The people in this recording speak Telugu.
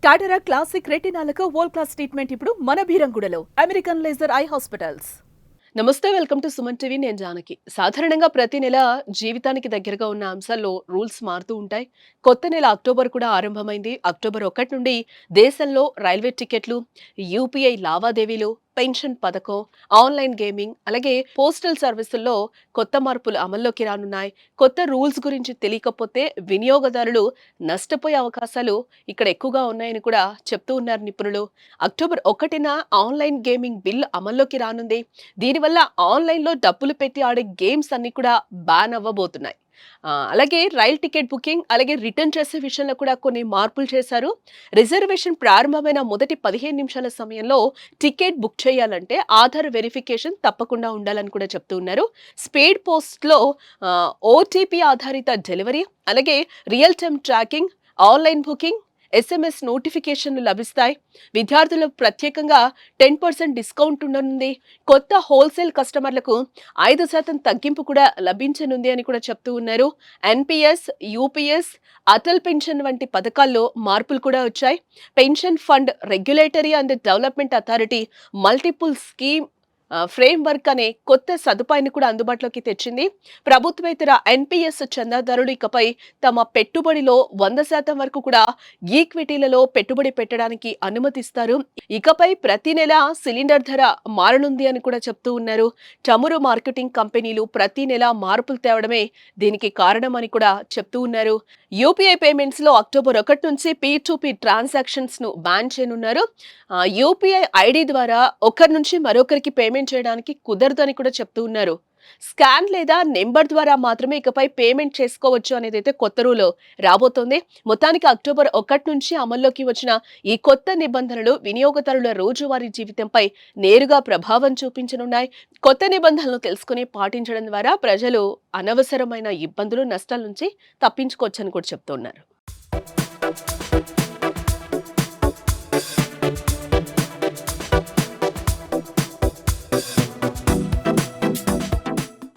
టాటరా క్లాసిక్ రెటినాలకు వరల్డ్ క్లాస్ ట్రీట్మెంట్ ఇప్పుడు మన భీరంగూడలో అమెరికన్ లేజర్ ఐ హాస్పిటల్స్. నమస్తే, వెల్కమ్ టు సుమన్ టీవీ. నేను జానకి. సాధారణంగా ప్రతి నెల జీవితానికి దగ్గరగా ఉన్న అంశాల్లో రూల్స్ మారుతూ ఉంటాయి. కొత్త నెల అక్టోబర్ కూడా ఆరంభమైంది. అక్టోబర్ 1 నుండి దేశంలో రైల్వే టికెట్లు, యూపీఐ లావాదేవీలు, పెన్షన్ పథకం, ఆన్లైన్ గేమింగ్, అలాగే పోస్టల్ సర్వీసుల్లో కొత్త మార్పులు అమల్లోకి రానున్నాయి. కొత్త రూల్స్ గురించి తెలియకపోతే వినియోగదారులు నష్టపోయే అవకాశాలు ఇక్కడ ఎక్కువగా ఉన్నాయని కూడా చెప్తూ ఉన్నారు నిపుణులు. అక్టోబర్ 1న ఆన్లైన్ గేమింగ్ బిల్ అమల్లోకి రానుంది. దీనివల్ల ఆన్లైన్లో డబ్బులు పెట్టి ఆడే గేమ్స్ అన్ని కూడా బ్యాన్ అవ్వబోతున్నాయి. అలాగే రైల్ టికెట్ బుకింగ్, అలాగే రిటర్న్ చేసే విషయంలో కూడా కొన్ని మార్పులు చేశారు. రిజర్వేషన్ ప్రారంభమైన మొదటి 15 నిమిషాల సమయంలో టికెట్ బుక్ చేయాలంటే ఆధార్ వెరిఫికేషన్ తప్పకుండా ఉండాలని కూడా చెప్తూ ఉన్నారు. స్పీడ్ పోస్ట్లో ఓటీపీ ఆధారిత డెలివరీ, అలాగే real time tracking, online booking, SMS నోటిఫికేషన్లు లభిస్తాయి. విద్యార్థులకు ప్రత్యేకంగా 10% డిస్కౌంట్ ఉండనుంది. కొత్త హోల్సేల్ కస్టమర్లకు 5% తగ్గింపు కూడా లభించనుంది అని కూడా చెప్తూ ఉన్నారు. ఎన్పిఎస్, యూపీఎస్, అటల్ పెన్షన్ వంటి పథకాల్లో మార్పులు కూడా వచ్చాయి. Pension fund regulatory and development authority multiple scheme frame work అనే కొత్త సదుపాయాన్ని కూడా అందుబాటులోకి తెచ్చింది. ప్రభుత్వేతర ఎన్పిఎస్ చందాదారులు ఇకపై తమ పెట్టుబడిలో 100% వరకు కూడా ఈక్విటీలలో పెట్టుబడి పెట్టడానికి అనుమతిస్తారు. ఇకపై ప్రతి నెల సిలిండర్ ధర మారనుంది అని కూడా చెప్తూ ఉన్నారు. చమురు మార్కెటింగ్ కంపెనీలు ప్రతి నెల మార్పులు తేవడమే దీనికి కారణం అని కూడా చెప్తూ ఉన్నారు. యూపీఐ పేమెంట్స్ లో అక్టోబర్ 1 నుంచి P2P ట్రాన్సాక్షన్స్ ను బ్యాన్ చేయనున్నారు. యూపీఐ ఐడి ద్వారా ఒకరి నుంచి మరొకరికి పేమెంట్ చేయడానికి కుదరదు అని కూడా చెప్తూ ఉన్నారు. స్కాన్ లేదా నెంబర్ ద్వారా మాత్రమే ఇకపై పేమెంట్ చేసుకోవచ్చు అనేది అయితే కొత్త రూల్ రాబోతోంది. మొత్తానికి అక్టోబర్ 1 నుంచి అమల్లోకి వచ్చిన ఈ కొత్త నిబంధనలు వినియోగదారుల రోజువారీ జీవితంపై నేరుగా ప్రభావం చూపించనున్నాయి. కొత్త నిబంధనలు తెలుసుకుని పాటించడం ద్వారా ప్రజలు అనవసరమైన ఇబ్బందులు, నష్టాల నుంచి తప్పించుకోవచ్చని కూడా చెప్తున్నారు.